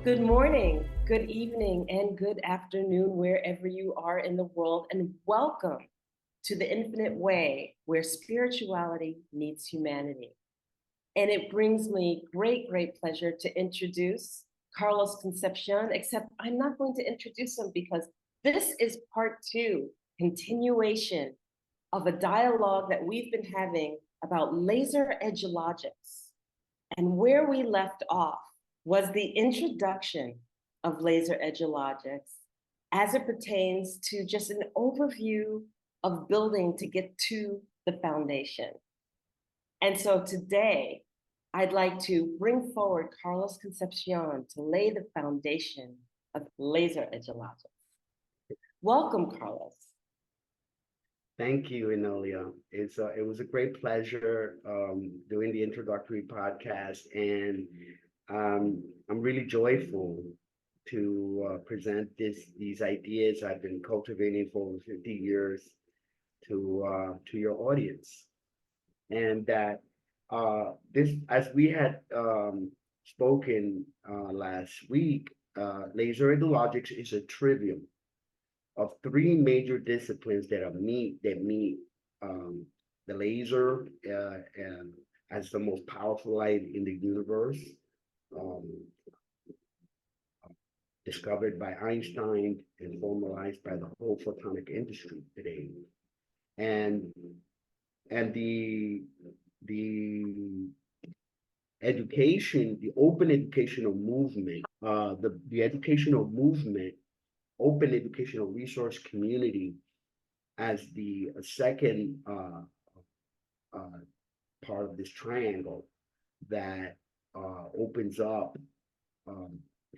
Good morning, good evening, and good afternoon, wherever you are in the world, and welcome to the Infinite Way, where spirituality meets humanity. And it brings me great pleasure to introduce Carlos Concepcion, except I'm not going to introduce him because this is part two, continuation of a dialogue that we've been having about LaserEduLogics. And where we left off was the introduction of LaserEduLogics as it pertains to just an overview of building to get to the foundation. And so today, I'd like to bring forward Carlos Concepcion to lay the foundation of LaserEduLogics. Welcome, Carlos. Thank you, Enolia. It was a great pleasure doing the introductory podcast, and I'm really joyful to present these ideas I've been cultivating for over 50 years to your audience, and that this, as we had spoken last week, LaserEduLogics is a trivium of three major disciplines that meet the laser and as the most powerful light in the universe, discovered by Einstein and formalized by the whole photonic industry today, and the education, the open educational movement, the educational movement, open educational resource community as the second part of this triangle that opens up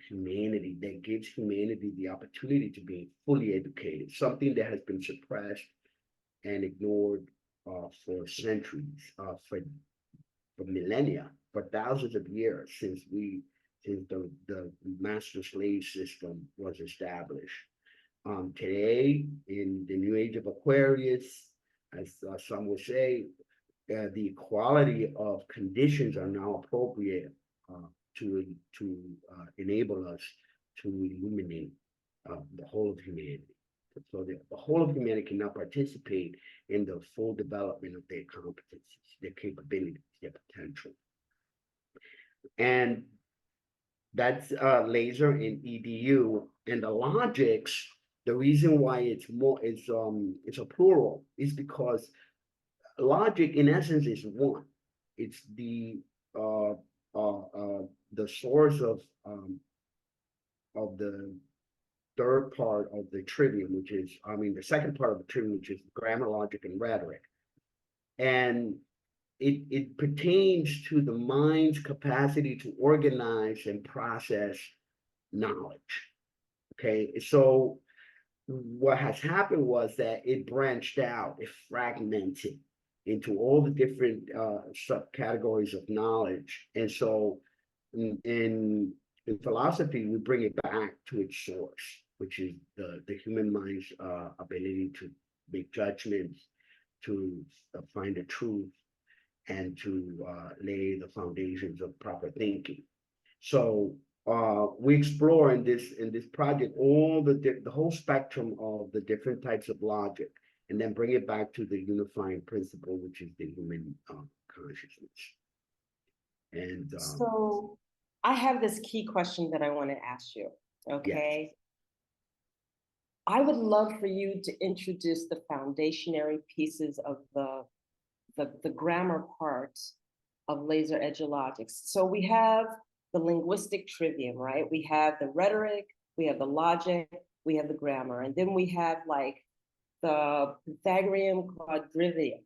humanity, that gives humanity the opportunity to be fully educated, something that has been suppressed and ignored for centuries, for millennia, for thousands of years since the master slave system was established. Today, in the new age of Aquarius, as some would say, the equality of conditions are now appropriate to enable us to illuminate the whole of humanity. So the whole of humanity can now participate in the full development of their competencies, their capabilities, their potential. And that's laser and EDU, and the logics. The reason why it's a plural is because logic in essence is one. It's the source of the third part of the trivium, which is, the second part of the trivium, which is grammar, logic, and rhetoric. And it pertains to the mind's capacity to organize and process knowledge. Okay, so what has happened was that it branched out, it fragmented into all the different subcategories of knowledge. And so in philosophy, we bring it back to its source, which is the human mind's ability to make judgments, to find the truth, and to lay the foundations of proper thinking. So we explore in this project all the whole spectrum of the different types of logic, and then bring it back to the unifying principle, which is the human consciousness. And so I have this key question that I want to ask you. Okay. Yes. I would love for you to introduce the foundationary pieces of the grammar part of LaserEduLogics. So we have the linguistic trivium, right? We have the rhetoric, we have the logic, we have the grammar, and then we have like the Pythagorean Quadrivium.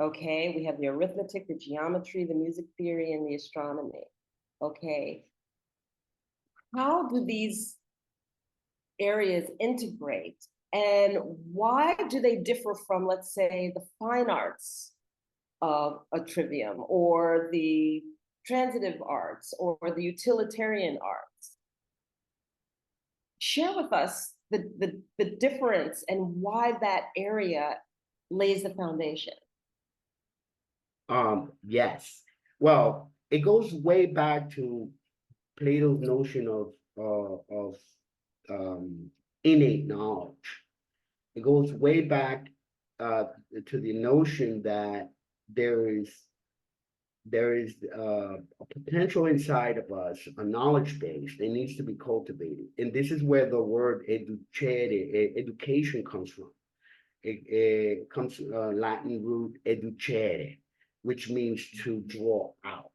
Okay, we have the arithmetic, the geometry, the music theory, and the astronomy. Okay, how do these areas integrate, and why do they differ from, let's say, the fine arts of a trivium, or the transitive arts, or the utilitarian arts? Share with us the difference and why that area lays the foundation. Yes. Well, it goes way back to Plato's notion of of innate knowledge. It goes way back to the notion that there is a potential inside of us, a knowledge base that needs to be cultivated. And this is where the word education comes from. It comes Latin root educere, which means to draw out.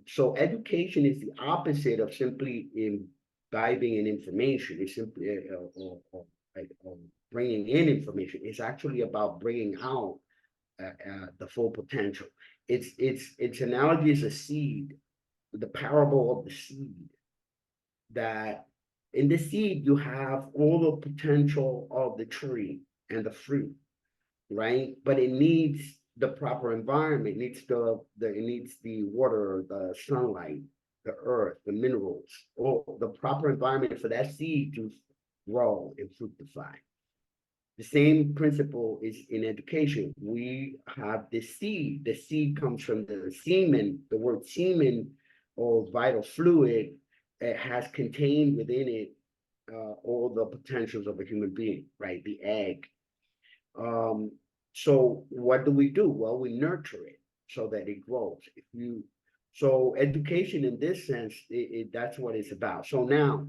So education is the opposite of simply imbibing in information. It's simply or bringing in information. It's actually about bringing out the full potential. Its analogy is a seed, the parable of the seed, that in the seed you have all the potential of the tree and the fruit, right? But it needs the proper environment. It needs it needs the water, the sunlight, the earth, the minerals, all the proper environment for that seed to grow and fructify. The same principle is in education. We have the seed. The seed comes from the semen. The word semen or vital fluid, it has contained within it all the potentials of a human being, right? The egg. So what do? Well, we nurture it so that it grows. So education in this sense, that's what it's about. So now,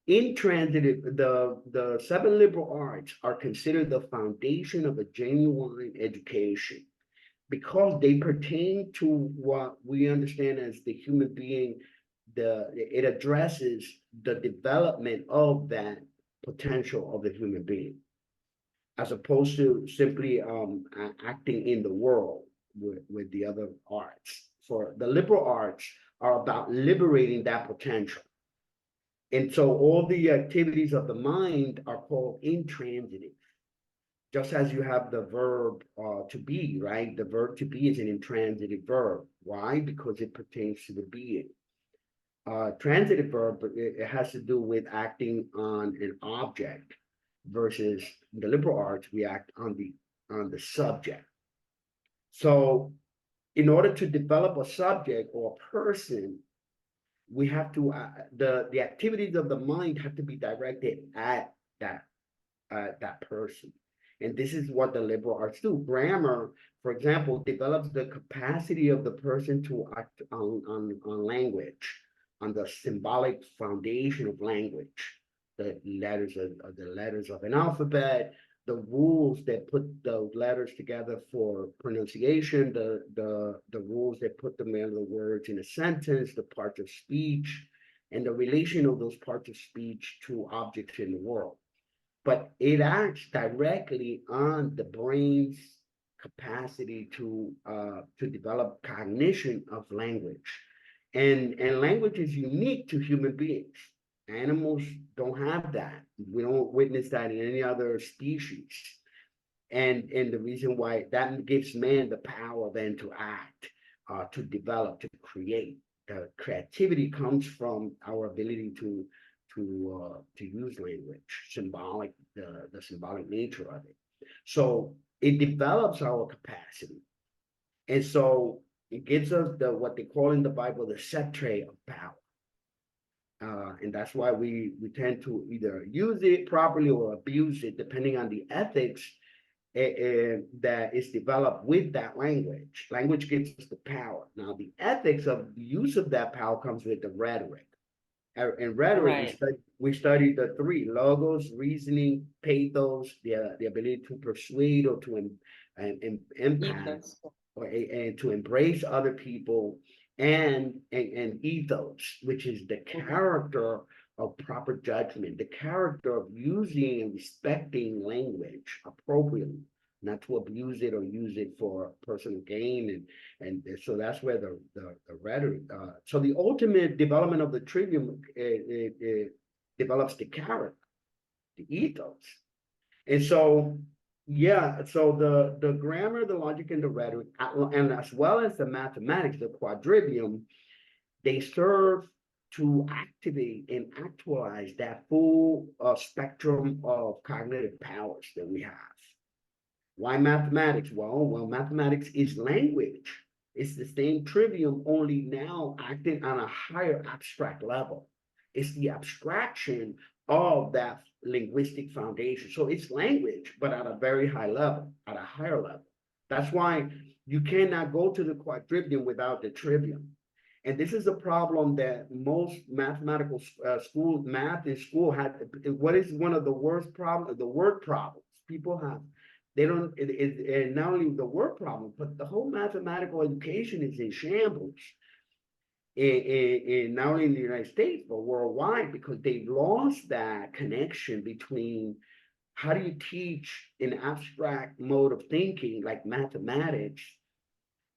intransitive, the seven liberal arts are considered the foundation of a genuine education because they pertain to what we understand as the human being. It addresses the development of that potential of the human being, as opposed to simply acting in the world with the other arts. For the liberal arts are about liberating that potential. And so all the activities of the mind are called intransitive. Just as you have the verb to be, right? The verb to be is an intransitive verb. Why? Because it pertains to the being. Transitive verb, it has to do with acting on an object, versus the liberal arts, we act on the subject. So in order to develop a subject or a person, we have to the activities of the mind have to be directed at that person. And this is what the liberal arts do. Grammar, for example, develops the capacity of the person to act on language, on the symbolic foundation of language, the letters of an alphabet, the rules that put the letters together for pronunciation, the rules that put the words in a sentence, the parts of speech, and the relation of those parts of speech to objects in the world. But it acts directly on the brain's capacity to develop cognition of language. And language is unique to human beings. Animals don't have that. We don't witness that in any other species. And the reason why that gives man the power then to act, to develop, to create. The creativity comes from our ability to use language, symbolic, the symbolic nature of it. So it develops our capacity. And so it gives us what they call in the Bible the sceptre of power. And that's why we tend to either use it properly or abuse it, depending on the ethics that is developed with that language. Language gives us the power. Now, the ethics of the use of that power comes with the rhetoric. In rhetoric, right, we study the three: logos, reasoning, pathos, the ability to persuade or to impact, and to embrace other people, and ethos, which is the character of proper judgment, the character of using and respecting language appropriately, not to abuse it or use it for personal gain. And so that's where the rhetoric, so the ultimate development of the trivium, it develops the character, the ethos. And so, yeah, so the grammar, the logic, and the rhetoric, and as well as the mathematics, the quadrivium, they serve to activate and actualize that full spectrum of cognitive powers that we have. Why mathematics? Well, mathematics is language. It's the same trivium, only now acting on a higher abstract level. It's the abstraction of that linguistic foundation. So it's language, but at a very high level, at a higher level. That's why you cannot go to the quadrivium without the trivium. And this is a problem that most mathematical school, math in school had. What is one of the worst problems? The word problems people have. They don't, not only the word problem, but the whole mathematical education is in shambles. In not only in the United States, but worldwide, because they've lost that connection between how do you teach an abstract mode of thinking like mathematics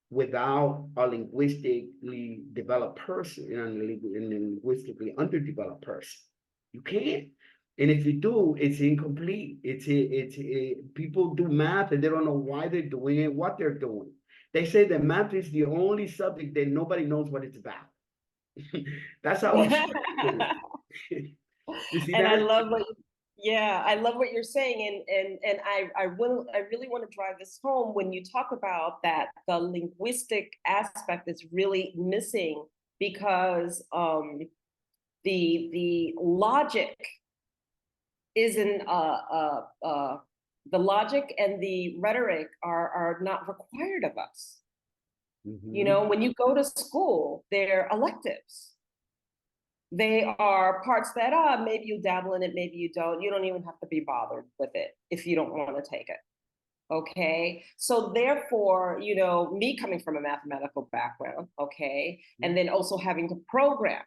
without a linguistically developed person and a linguistically underdeveloped person. You can't. And if you do, it's incomplete. People do math and they don't know why they're doing it, what they're doing. They say that math is the only subject that nobody knows what it's about. That's how abstract it is. You see And I that? love what, yeah, I love what you're saying. And I really want to drive this home when you talk about that the linguistic aspect is really missing because the logic isn't the logic and the rhetoric are not required of us. You know, when you go to school, they're electives. They are parts that maybe you dabble in it, maybe you don't. You don't even have to be bothered with it if you don't want to take it. Okay. So therefore, you know, me coming from a mathematical background, okay, and then also having to program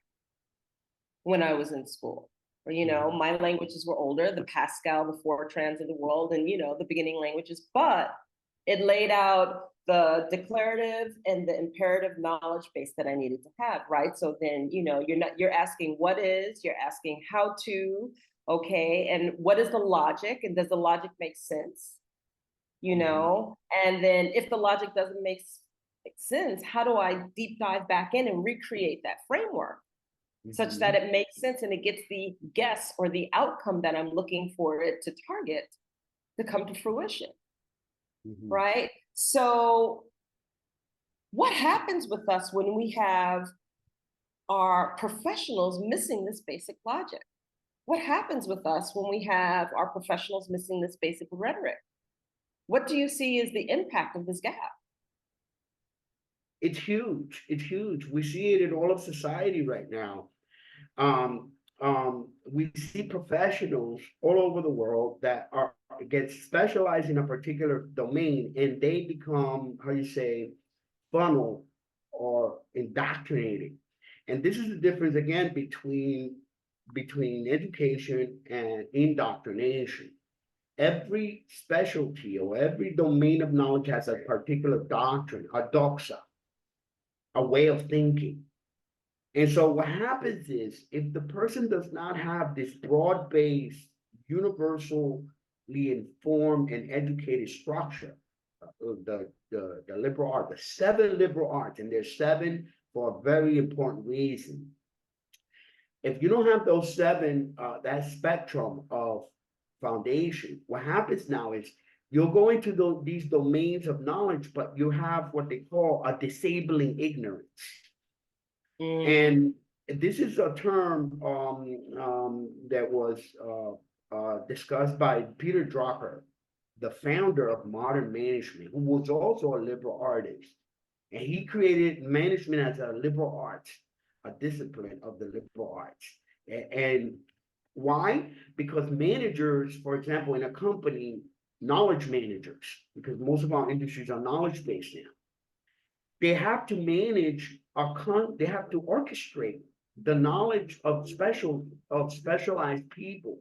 when I was in school. You know, my languages were older, the Pascal, the Fortrans of the world, and, you know, the beginning languages, but it laid out the declarative and the imperative knowledge base that I needed to have, right? So then, you know, you're asking what is, you're asking how to, okay, and what is the logic, and does the logic make sense? You know, and then if the logic doesn't make sense, how do I deep dive back in and recreate that framework? Such that it makes sense and it gets the guess or the outcome that I'm looking for it to target to come to fruition, right? So what happens with us when we have our professionals missing this basic logic? What happens with us when we have our professionals missing this basic rhetoric? What do you see as the impact of this gap? It's huge. It's huge. We see it in all of society right now. We see professionals all over the world that are get specialized in a particular domain, and they become, how you say, funnel or indoctrinating. And this is the difference again between education and indoctrination. Every specialty or every domain of knowledge has a particular doctrine, a doxa, a way of thinking. And so what happens is if the person does not have this broad-based, universally informed and educated structure, the liberal art, the 7 liberal arts, and there's 7 for a very important reason. If you don't have those 7, that spectrum of foundation, what happens now is you're going to these domains of knowledge, but you have what they call a disabling ignorance. And this is a term that was discussed by Peter Drucker, the founder of modern management, who was also a liberal artist. And he created management as a liberal art, a discipline of the liberal arts. And why? Because managers, for example, in a company, knowledge managers, because most of our industries are knowledge-based now, they have to manage they have to orchestrate the knowledge of specialized people.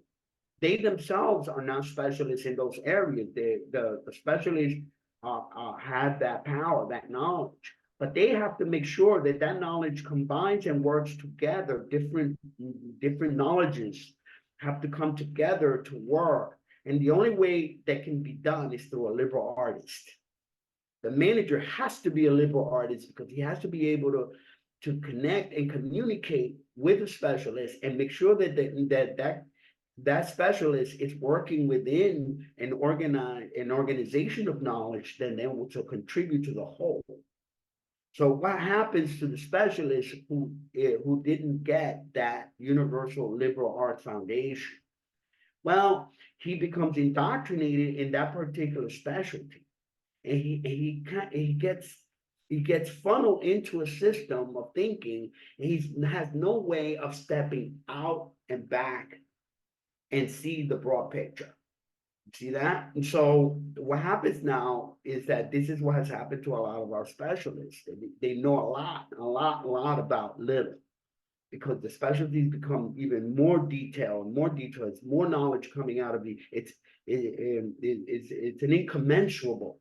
They themselves are not specialists in those areas. The specialists have that power, that knowledge, but they have to make sure that that knowledge combines and works together. Different knowledges have to come together to work. And the only way that can be done is through a liberal artist. The manager has to be a liberal artist because he has to be able to connect and communicate with a specialist and make sure that specialist is working within an organization of knowledge that then will contribute to the whole. So what happens to the specialist who didn't get that universal liberal arts foundation? Well, he becomes indoctrinated in that particular specialty, and he gets funneled into a system of thinking, and he has no way of stepping out and back and see the broad picture. See that? And so what happens now is that this is what has happened to a lot of our specialists. They know a lot about little, because the specialties become even more detailed, it's more knowledge coming out of it's an incommensurable.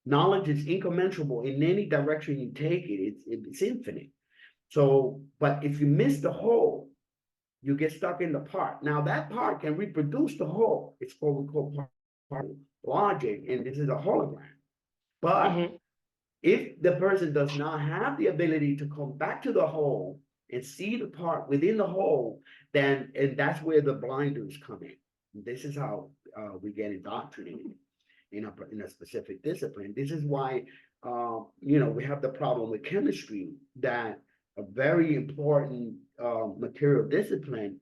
Knowledge is incommensurable in any direction you take it. It's infinite. So, but if you miss the whole, you get stuck in the part. Now that part can reproduce the whole. It's what we call part logic, and this is a hologram. But if the person does not have the ability to come back to the whole and see the part within the whole, then and that's where the blinders come in. This is how we get indoctrinated in a specific discipline. This is why we have the problem with chemistry, that a very important material discipline,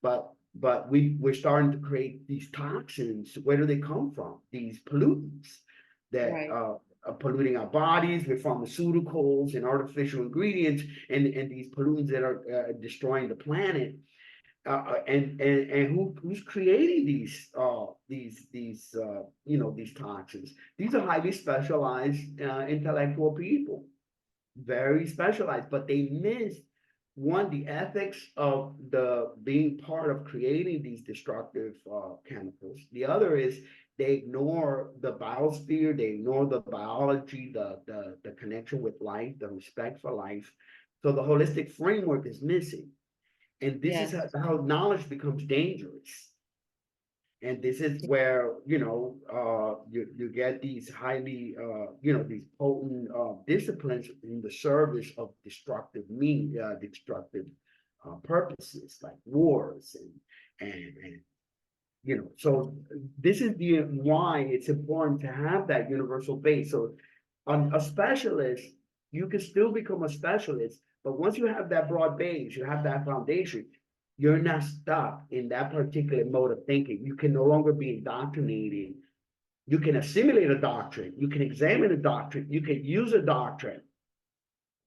but we're starting to create these toxins. Where do they come from? These pollutants that are polluting our bodies with pharmaceuticals and artificial ingredients, and these pollutants that are destroying the planet. And who's creating these toxins? These are highly specialized intellectual people, very specialized, but they miss the ethics of the being part of creating these destructive chemicals. The other is they ignore the biosphere, they ignore the biology, the connection with life, the respect for life. So the holistic framework is missing. And this is how knowledge becomes dangerous. And this is where, you get these highly, these potent disciplines in the service of destructive purposes, like wars and so this is why it's important to have that universal base. So on a specialist, you can still become a specialist, but once you have that broad base, you have that foundation, you're not stuck in that particular mode of thinking. You can no longer be indoctrinated. You can assimilate a doctrine, you can examine a doctrine, you can use a doctrine,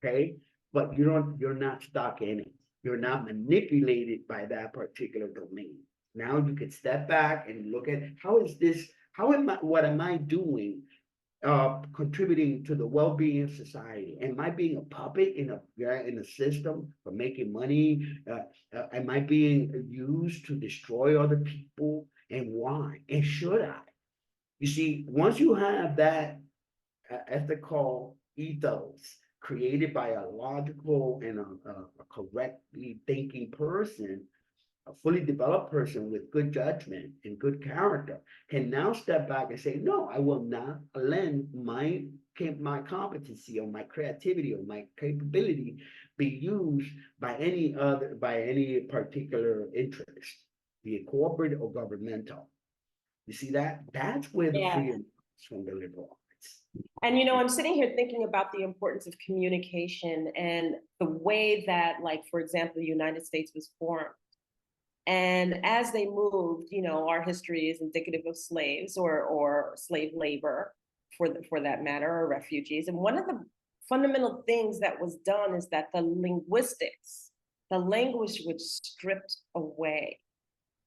okay? But you're not stuck in it. You're not manipulated by that particular domain. Now you can step back and look at what am I doing contributing to the well-being of society? Am I being a puppet in a system for making money? Am I being used to destroy other people? And why? And should I? You see, once you have that ethical ethos created by a logical and a correctly thinking person, a fully developed person with good judgment and good character can now step back and say, no, I will not lend my competency or my creativity or my capability be used by any particular interest, be it corporate or governmental. You see that? That's where the freedom comes from the liberal arts. And I'm sitting here thinking about the importance of communication and the way that, like, for example, the United States was formed. And as they moved, our history is indicative of slaves or slave labor, for that matter, or refugees. And one of the fundamental things that was done is that the language was stripped away,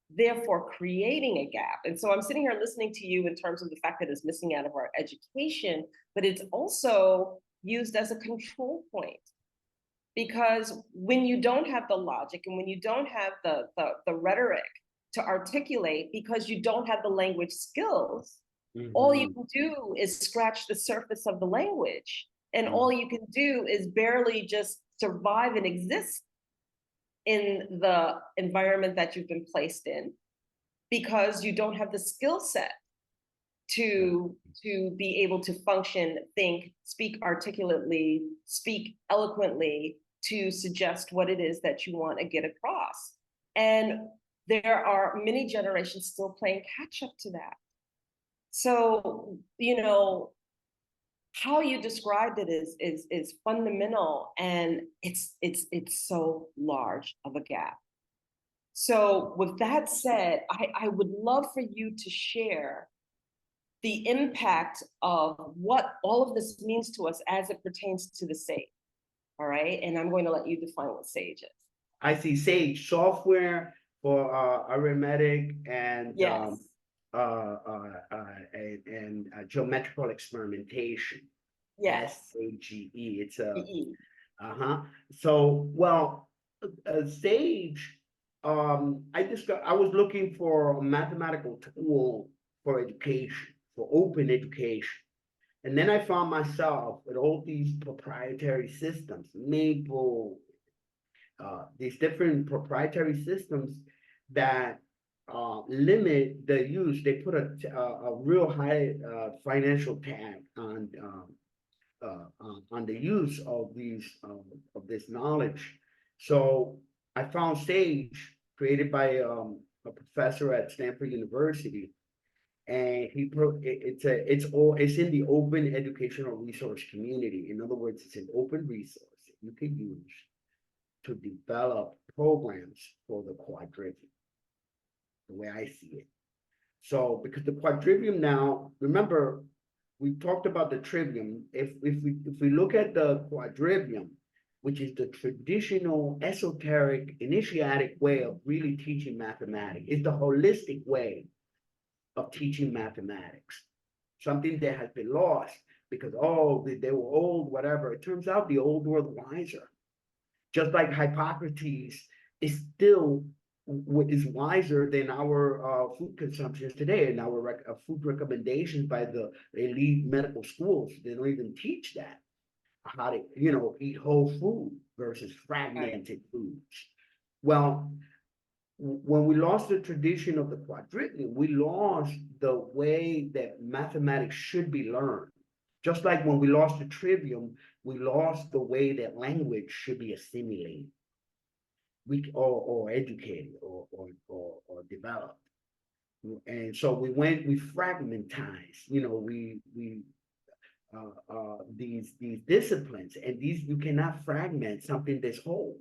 therefore creating a gap. And so I'm sitting here listening to you in terms of the fact that it's missing out of our education, but it's also used as a control point. Because when you don't have the logic and when you don't have the rhetoric to articulate, because you don't have the language skills, all you can do is scratch the surface of the language. And all you can do is barely just survive and exist in the environment that you've been placed in, because you don't have the skill set to be able to function, think, speak articulately, speak eloquently, to suggest what it is that you want to get across. And there are many generations still playing catch up to that. So, how you described it is fundamental, and it's so large of a gap. So with that said, I would love for you to share the impact of what all of this means to us as it pertains to the sage. All right. And I'm going to let you define what sage is. I see Sage software for arithmetic and Yes. geometrical experimentation. Yes. SAGE. It's a E. So well, Sage. I was looking for a mathematical tool for education, for open education. And then I found myself with all these proprietary systems, Maple, these different proprietary systems that limit the use. They put a real high financial tag on the use of of this knowledge. So I found Sage, created by a professor at Stanford University, and it's in the open educational resource community. In other words, it's an open resource that you can use to develop programs for the Quadrivium, the way I see it. So because the Quadrivium now, remember, we talked about the trivium. If we look at the Quadrivium, which is the traditional esoteric initiatic way of really teaching mathematics, it's the holistic way of teaching mathematics, something that has been lost because, oh, they were old, whatever. It turns out the old were wiser. Just like Hippocrates is still is wiser than our food consumptions today and our food recommendations by the elite medical schools. They don't even teach that, how to, eat whole food versus fragmented foods. Well, when we lost the tradition of the Quadrivium, we lost the way that mathematics should be learned. Just like when we lost the trivium, we lost the way that language should be assimilated, or educated, or developed. And so we fragmentized, these disciplines, and you cannot fragment something that's whole.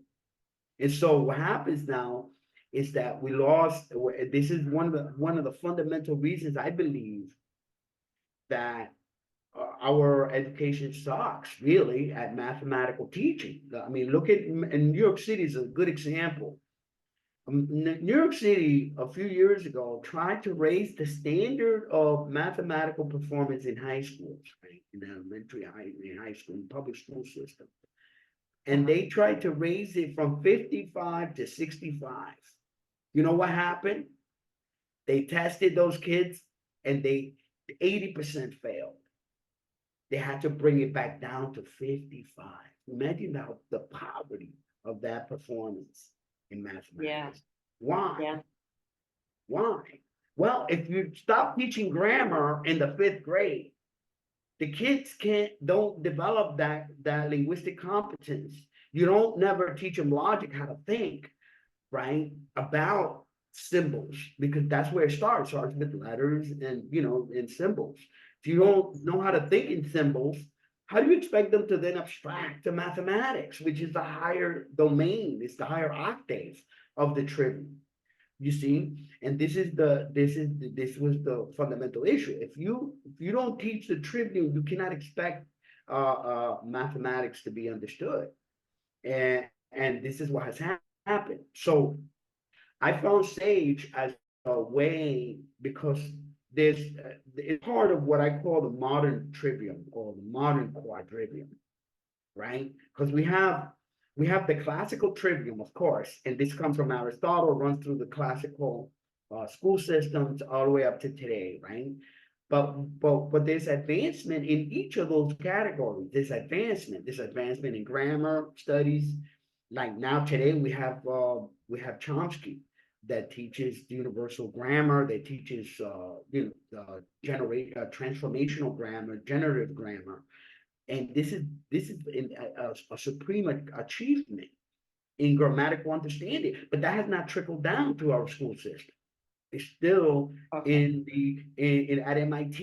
And so what happens now is that we lost. This is one of the fundamental reasons I believe that our education sucks really at mathematical teaching. I mean, look at, and New York City is a good example. New York City a few years ago tried to raise the standard of mathematical performance in high schools, right? In elementary, high school, public school system. And they tried to raise it from 55 to 65. You know what happened? They tested those kids and 80% failed. They had to bring it back down to 55. Imagine now the poverty of that performance in mathematics. Yeah. Why? Yeah. Why? Well, if you stop teaching grammar in the 5th grade, the kids don't develop that linguistic competence. You don't never teach them logic, how to think, right? About symbols, because that's where it starts with letters and and symbols. If you don't know how to think in symbols, how do you expect them to then abstract to mathematics, which is the higher domain, it's the higher octave of the trivium? You see, and this was the fundamental issue. If you don't teach the trivium, you cannot expect mathematics to be understood, and this is what has happened. So I found Sage as a way, because it's part of what I call the modern trivium or the modern quadrivium, right? Because we have the classical trivium, of course, and this comes from Aristotle, runs through the classical school systems all the way up to today, right? But there's advancement in each of those categories. There's advancement in grammar studies. Like now today we have Chomsky that teaches universal grammar, that teaches transformational grammar, generative grammar. And this is a supreme achievement in grammatical understanding, but that has not trickled down to our school system. is still Okay. at MIT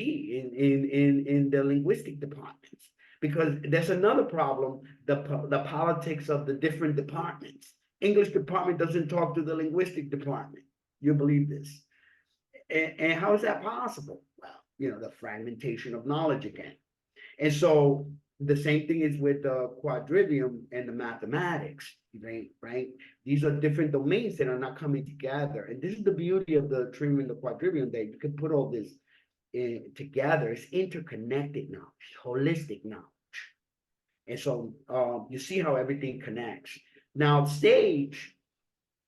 in the linguistic departments, because there's another problem, the politics of the different departments. English department doesn't talk to the linguistic department. You believe this? And how is that possible? Well, the fragmentation of knowledge again. And so the same thing is with the quadrivium and the mathematics, right? These are different domains that are not coming together. And this is the beauty of the trivium and the quadrivium, that you can put all this together. It's interconnected knowledge, holistic knowledge. And so you see how everything connects. Now, sage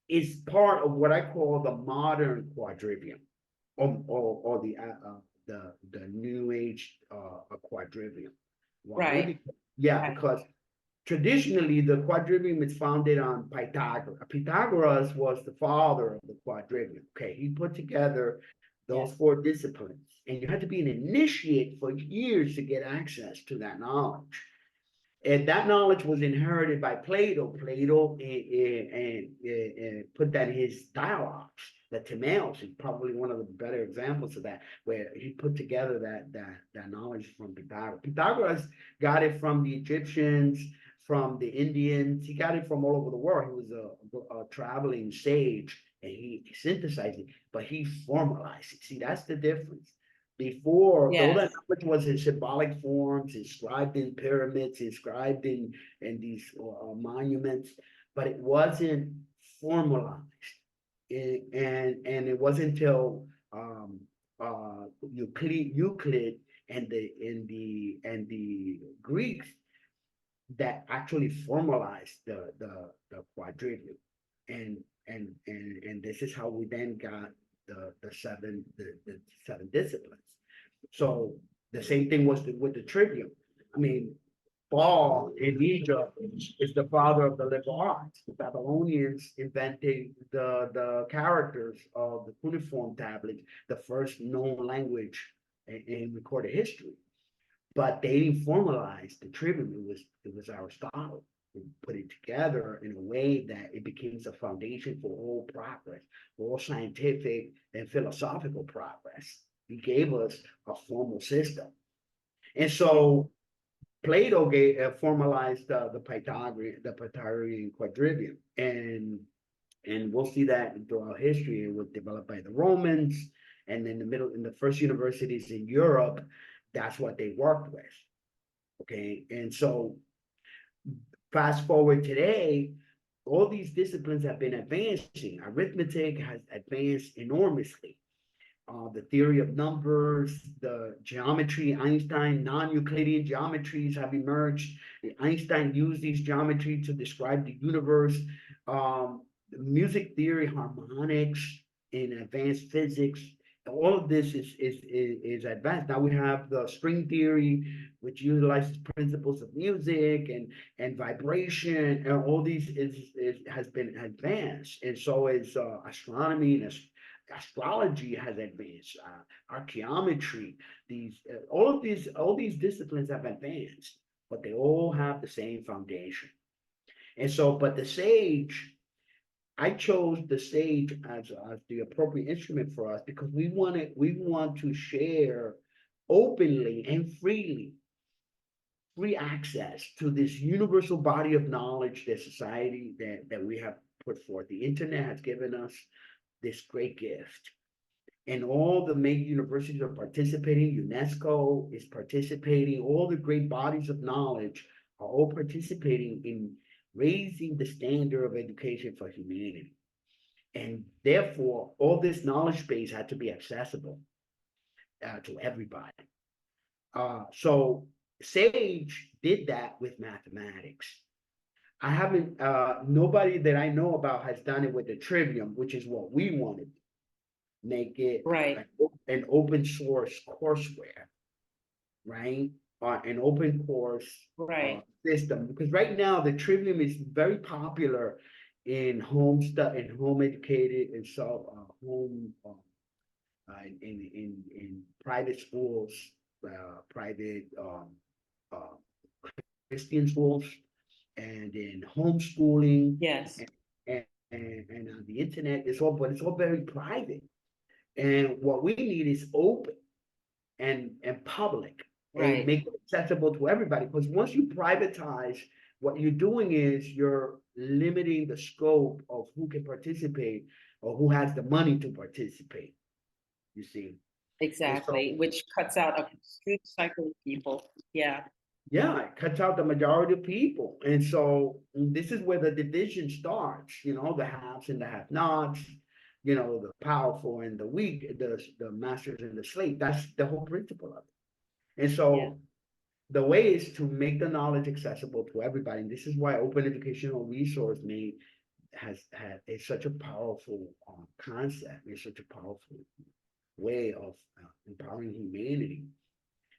is part of what I call the modern quadrivium, or the new age quadrivium. Why? Right. Yeah, Right. because traditionally the quadrivium is founded on Pythagoras. Pythagoras was the father of the quadrivium. Okay, he put together those Yes. 4 disciplines, and you had to be an initiate for years to get access to that knowledge. And that knowledge was inherited by Plato. Plato put that in his dialogues. The Timaeus is probably one of the better examples of that, where he put together that knowledge from Pythagoras. Pythagoras got it from the Egyptians, from the Indians. He got it from all over the world. He was a traveling sage, and he synthesized it, but he formalized it. See, that's the difference. Before, all that Yes. knowledge was in symbolic forms, inscribed in pyramids, inscribed in these monuments, but it wasn't formalized. And it wasn't until Euclid and the Greeks that actually formalized the quadrivium, and this is how we then got the seven disciplines. So the same thing was with the trivium. I mean, Baal in Egypt is the father of the liberal arts. The Babylonians invented the characters of the cuneiform tablets, the first known language in recorded history. But they didn't formalize the trivium. It was Aristotle who put it together in a way that it became a foundation for all progress, for all scientific and philosophical progress. He gave us a formal system. And so Plato formalized the Pythagorean quadrivium, and we'll see that throughout history. It was developed by the Romans, and in the first universities in Europe, that's what they worked with. Okay, and so fast forward today, all these disciplines have been advancing. Arithmetic has advanced enormously. The theory of numbers, the geometry, Einstein, non-Euclidean geometries have emerged. Einstein used these geometry to describe the universe. The music theory, harmonics, in advanced physics, all of this is advanced. Now we have the string theory, which utilizes principles of music and vibration, and all these has been advanced, and so is astronomy and astrology has advanced, archaeometry. All these disciplines have advanced, but they all have the same foundation. And so, but the sage, I chose the sage as the appropriate instrument for us, because we want to share openly and freely, free access to this universal body of knowledge that society that we have put forth. The internet has given us this great gift, and all the major universities are participating. UNESCO is participating. All the great bodies of knowledge are all participating in raising the standard of education for humanity. And therefore, all this knowledge base had to be accessible to everybody. So Sage did that with mathematics. I haven't, nobody that I know about has done it with the Trivium, which is what we wanted. Make it Right. an open source courseware, right? An open course Right. system. Because right now the Trivium is very popular in home stuff, in home educated, and so home in private schools, private Christian schools, and in homeschooling, Yes. and on the internet. It's all, but it's all very private. And what we need is open and public and Right. make it accessible to everybody. Because once you privatize, what you're doing is you're limiting the scope of who can participate or who has the money to participate, you see. And so, Exactly. Which cuts out a huge cycle of people. Yeah. yeah, it cuts out the majority of people. And so this is where the division starts, the haves and the have-nots, the powerful and the weak, the masters and the slave. That's the whole principle of it. And Yeah. so the way is to make the knowledge accessible to everybody. And this is why open educational resource is such a powerful concept. It's such a powerful way of empowering humanity.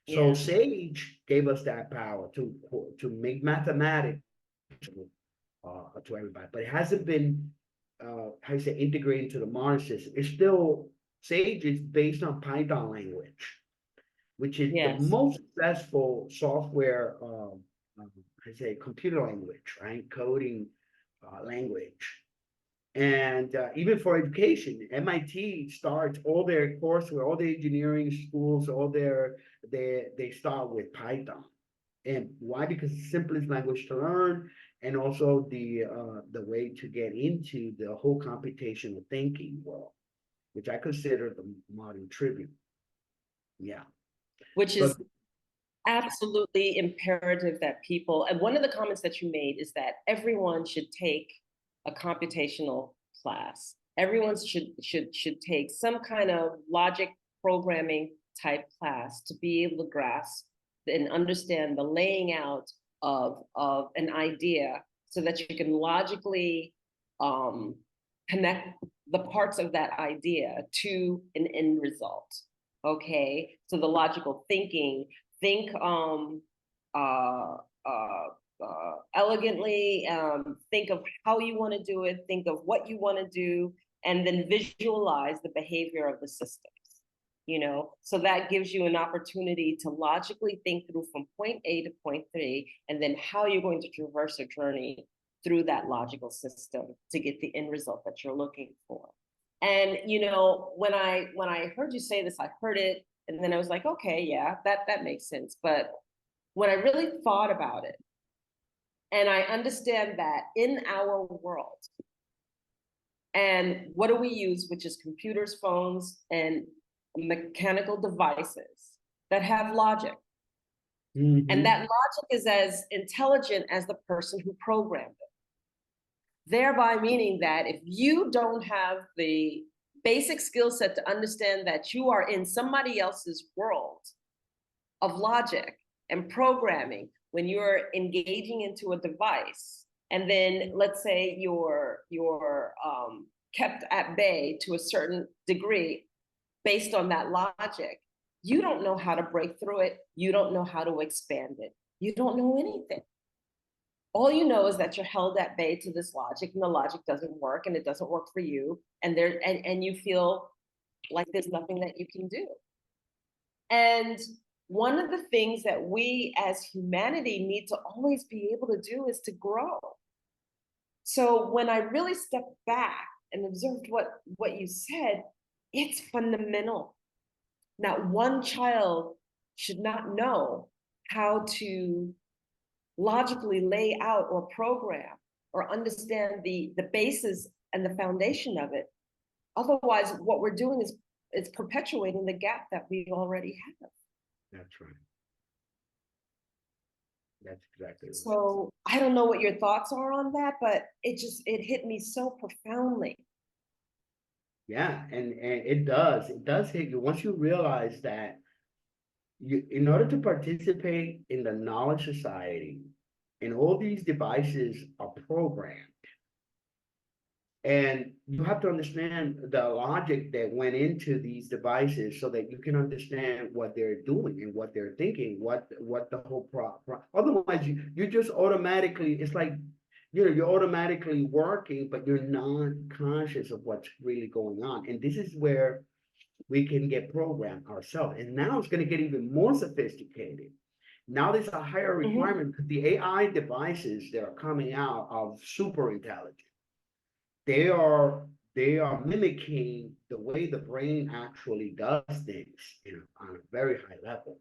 So Yeah. Sage gave us that power to make mathematics to everybody, but it hasn't been how you say integrated into the modern system. It's still Sage is based on Python language, which is the Yes. most successful software, I say computer language, right? Coding language. And even for education, MIT starts all their courseware, all the engineering schools, they start with Python. And why? Because it's the simplest language to learn, and also the way to get into the whole computational thinking world, which I consider the modern trivium. Yeah. Which So is absolutely imperative that people, and one of the comments that you made is that everyone should take a computational class. Everyone should take some kind of logic programming type class to be able to grasp and understand the laying out of an idea so that you can logically connect the parts of that idea to an end result. Okay, so the logical thinking, think uh, uh, elegantly, think of how you want to do it, think of what you want to do, and then visualize the behavior of the systems. So that gives you an opportunity to logically think through from point A to point B, and then how you're going to traverse a journey through that logical system to get the end result that you're looking for. And when I heard you say this, I heard it, and then I was like, okay, yeah, that makes sense. But when I really thought about it, and I understand that in our world, and what do we use, which is computers, phones, and mechanical devices that have logic. And that logic is as intelligent as the person who programmed it. Thereby meaning that if you don't have the basic skill set to understand that you are in somebody else's world of logic and programming when you're engaging into a device, and then let's say you're kept at bay to a certain degree based on that logic, you don't know how to break through it. You don't know how to expand it. You don't know anything. All you know is that you're held at bay to this logic, and the logic doesn't work, and it doesn't work for you, and you feel like there's nothing that you can do. And one of the things that we as humanity need to always be able to do is to grow. So when I really stepped back and observed what you said, it's fundamental. Not one child should not know how to logically lay out or program or understand the basis and the foundation of it. Otherwise, what we're doing is perpetuating the gap that we already have. that's right. That's exactly right. So I don't know what your thoughts are on that, but it hit me so profoundly. Yeah, and it does hit you once you realize that in order to participate in the knowledge society, and all these devices are programmed, and you have to understand the logic that went into these devices so that you can understand what they're doing and what they're thinking, what the whole otherwise you just automatically, it's like you're automatically working, but you're not conscious of what's really going on. And this is where we can get programmed ourselves. And now it's going to get even more sophisticated. Now there's a higher requirement because the AI devices that are coming out are super intelligent. They are they are mimicking the way the brain actually does things, on a very high level.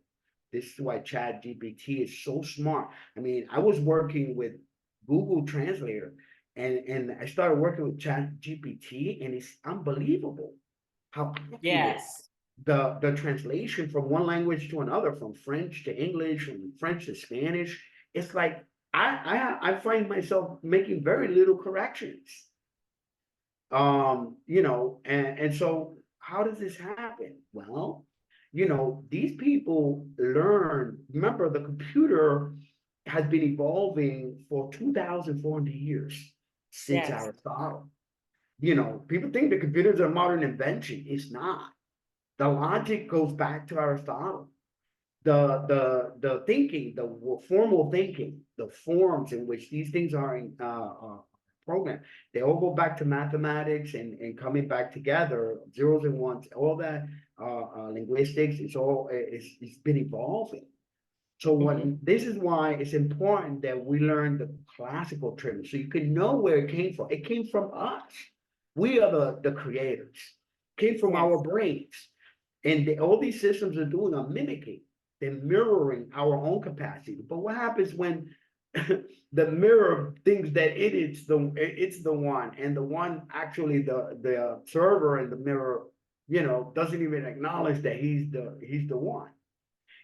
This is why ChatGPT is so smart. I mean, I was working with Google Translator, and I started working with ChatGPT, and it's unbelievable how accurate Yes. the translation from one language to another, from French to English, from French to Spanish. It's like I find myself making very little corrections. And so how does this happen? Well, these people learn. Remember, the computer has been evolving for 2,400 years since Yes. Aristotle. People think the computer is a modern invention. It's not. The logic goes back to Aristotle. The thinking, the formal thinking, the forms in which these things are programmed, they all go back to mathematics and coming back together, zeros and ones, all that linguistics. It's been evolving. So this is why it's important that we learn the classical trivium, so you can know where it came from. It came from us. We are the creators. It came from Yes. our brains. And all these systems are doing are mimicking, they're mirroring our own capacity. But what happens when the mirror thinks that it's the one, and the one actually the server in the mirror, doesn't even acknowledge that he's the one.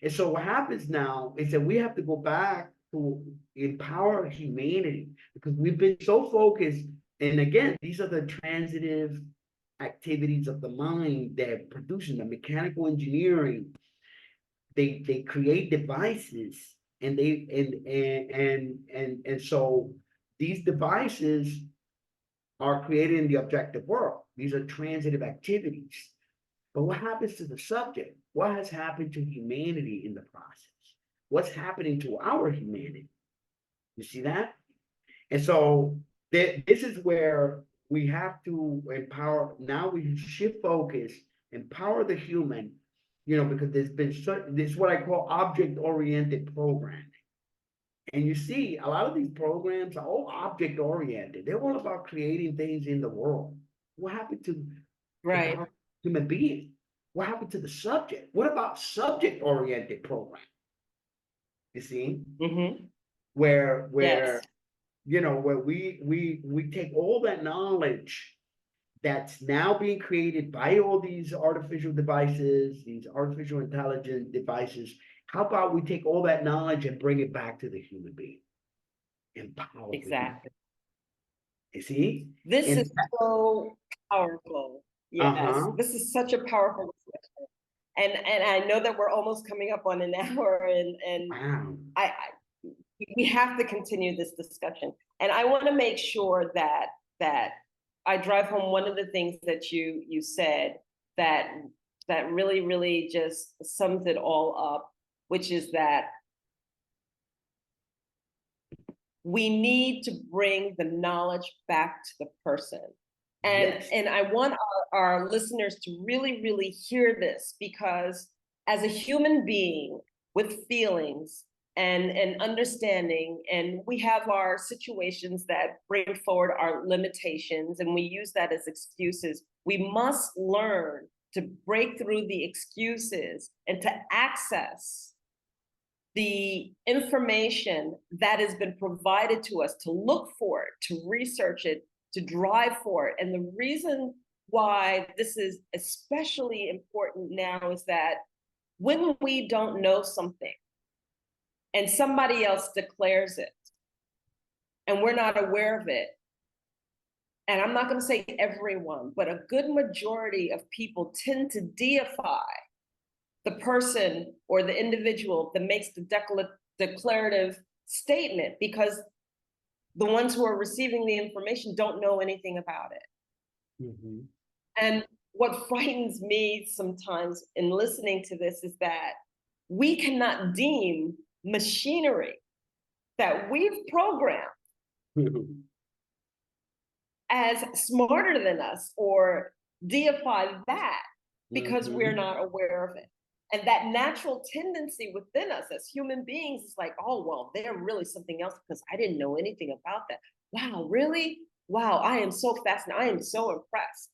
And so what happens now is that we have to go back to empower humanity, because we've been so focused. And again, these are the transitive activities of the mind that producing the mechanical engineering. They create devices, and so these devices are created in the objective world. These are transitive activities. But what happens to the subject? What has happened to humanity in the process? What's happening to our humanity? You see that? And so this is where we have to empower. Now we shift focus, empower the human, because this is what I call object-oriented programming. And you see, a lot of these programs are all object-oriented. They're all about creating things in the world. What happened to Right. the human being? What happened to the subject? What about subject-oriented programming? You see, where Yes. where we take all that knowledge that's now being created by all these artificial devices, these artificial intelligence devices. How about we take all that knowledge and bring it back to the human being? Empower the human. Exactly. You see? This And is so powerful. Yes, uh-huh. this is such a powerful discussion. And I know that we're almost coming up on an hour, and Wow. we have to continue this discussion. And I want to make sure that I drive home one of the things that you said that really just sums it all up, which is that we need to bring the knowledge back to the person. And, Yes. and I want our listeners to really hear this, because as a human being with feelings and understanding, and we have our situations that bring forward our limitations, and we use that as excuses, we must learn to break through the excuses and to access the information that has been provided to us, to look for it, to research it, to drive for it. And the reason why this is especially important now is that when we don't know something and somebody else declares it and we're not aware of it, and I'm not going to say everyone, but a good majority of people tend to deify the person or the individual that makes the declarative statement, because the ones who are receiving the information don't know anything about it. And what frightens me sometimes in listening to this is that we cannot deem machinery that we've programmed as smarter than us, or deify that because we're not aware of it. And that natural tendency within us as human beings is like, oh, well, they're really something else because I didn't know anything about that. Wow, really? wow, I am so fascinated. I am so impressed.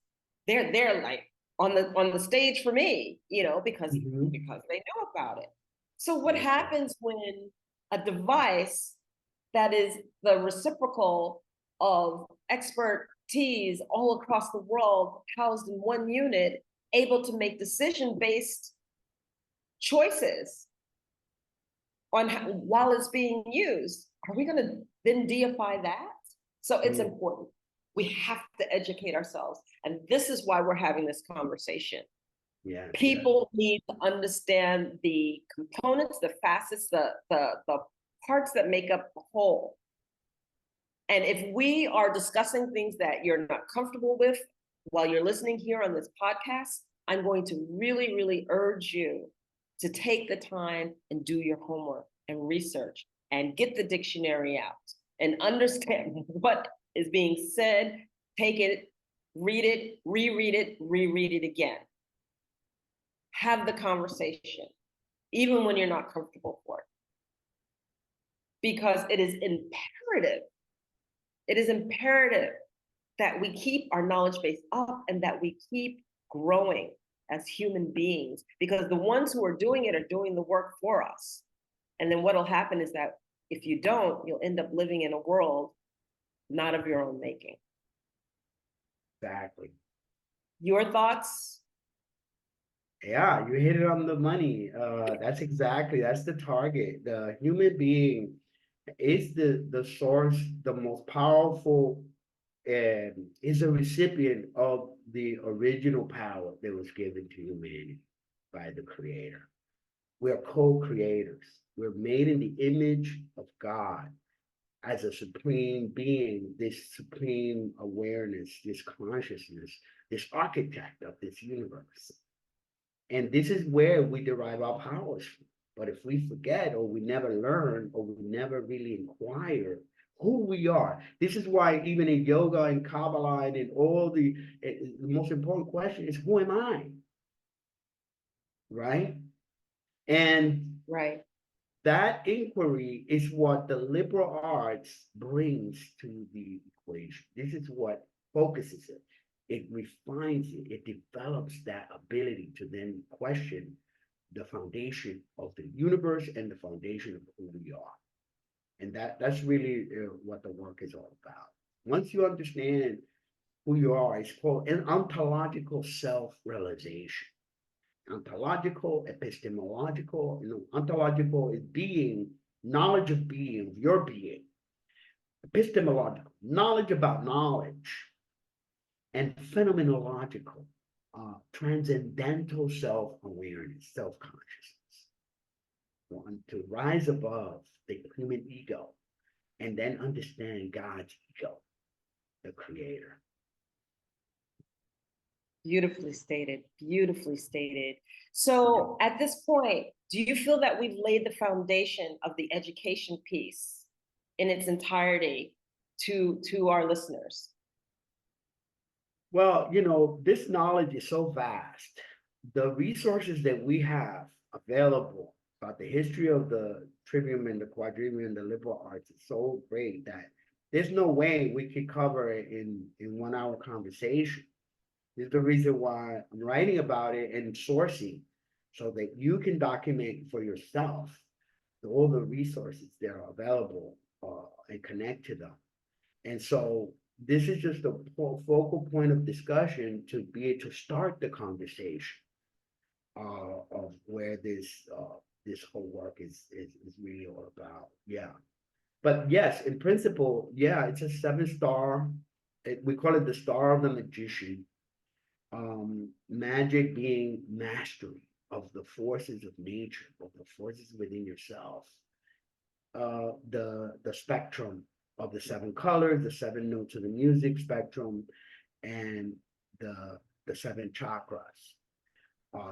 They're like on the stage for me, you know, because Mhm. they know about it. So what That's right. happens when a device that is the reciprocal of expertise all across the world, housed in one unit, able to make decision-based choices on how, while it's being used, are we going to then deify that? So it's Mm. important. We have to educate ourselves. And this is why we're having this conversation. Yes, yes. People need to understand the components, the facets, the parts that make up the whole. And if we are discussing things that you're not comfortable with while you're listening here on this podcast, I'm going to really, really urge you to take the time and do your homework and research and get the dictionary out and understand what is being said. Take it, read it, reread it again. Have the conversation, even when you're not comfortable for it. Because it is imperative. It is imperative that we keep our knowledge base up and that we keep growing as human beings, because the ones who are doing it are doing the work for us. And then what'll happen is that if you don't, you'll end up living in a world not of your own making. Exactly. Your thoughts? Yeah, you hit it on the money. That's the target. The human being is the source, the most powerful, and is a recipient of the original power that was given to humanity by the Creator. We are co-creators. We're made in the image of God as a supreme being, this supreme awareness, this consciousness, this architect of this universe. And this is where we derive our powers from. But if we forget, or we never learn, or we never really inquire who we are, this is why even in yoga and Kabbalah and in all the most important question is, who am I? Right? And Right. that inquiry is what the liberal arts brings to the equation. This is what focuses it. It refines it. It develops that ability to then question the foundation of the universe and the foundation of who we are. And that's really what the work is all about. Once you understand who you are, it's called an ontological self-realization. Ontological, epistemological. Ontological is being, knowledge of being, of your being. Epistemological, knowledge about knowledge. And phenomenological, transcendental self-awareness, self-consciousness. One, to rise above the human ego and then understand God's ego, the creator. Beautifully stated, beautifully stated. So at this point, do you feel that we've laid the foundation of the education piece in its entirety to our listeners? Well, this knowledge is so vast. The resources that we have available about the history of the trivium and the quadrivium and the liberal arts is so great that there's no way we could cover it in 1 hour conversation. This is the reason why I'm writing about it and sourcing, so that you can document for yourself all the resources that are available, and connect to them. And so this is just a focal point of discussion to be able to start the conversation, of where this whole work is really all about. Yeah. But yes, in principle, yeah, it's a 7 star. We call it the star of the magician. Magic being mastery of the forces of nature, of the forces within yourself. The spectrum of the 7 colors, the 7 notes of the music spectrum, and the 7 chakras.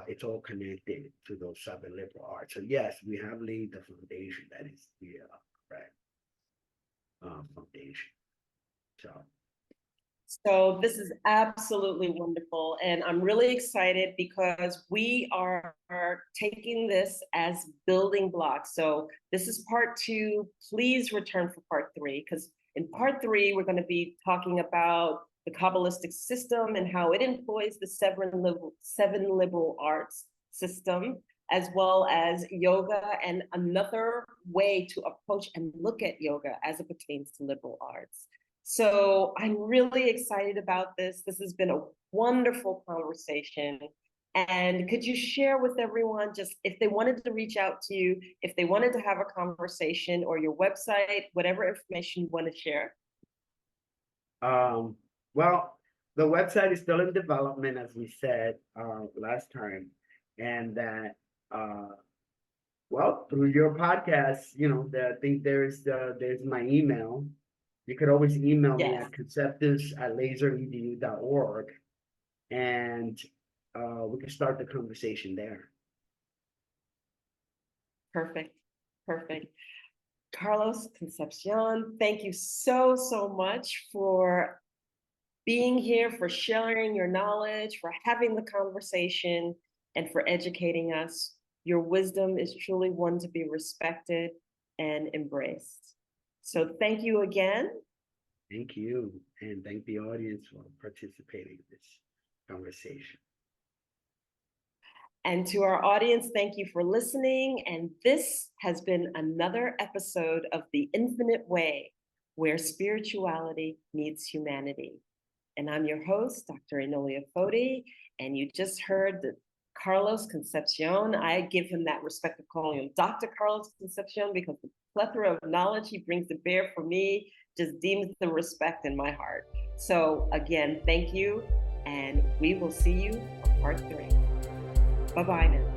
It's all connected to those 7 liberal arts. So yes, we have laid the foundation. That is the correct foundation. So this is absolutely wonderful. And I'm really excited because we are taking this as building blocks. So this is part 2. Please return for part 3, because In part 3, we're going to be talking about the Kabbalistic system and how it employs the seven liberal arts system, as well as yoga and another way to approach and look at yoga as it pertains to liberal arts. So I'm really excited about this. This has been a wonderful conversation. And could you share with everyone, just if they wanted to reach out to you, if they wanted to have a conversation, or your website, whatever information you want to share? Well, the website is still in development, as we said last time, and that well, through your podcast, I think there's my email. You could always email me at conceptus@laseredu.org, and we can start the conversation there. Perfect. Carlos, Concepcion, thank you so much for being here, for sharing your knowledge, for having the conversation, and for educating us. Your wisdom is truly one to be respected and embraced. So thank you again. Thank you, and thank the audience for participating in this conversation. And to our audience, thank you for listening. And this has been another episode of The Infinite Way, where spirituality meets humanity. And I'm your host, Dr. Enolia Foti, and you just heard the Carlos Concepcion. I give him that respect of calling him Dr. Carlos Concepcion, because the plethora of knowledge he brings to bear for me just deems the respect in my heart. So again, thank you, and we will see you on part 3. Bye-bye now.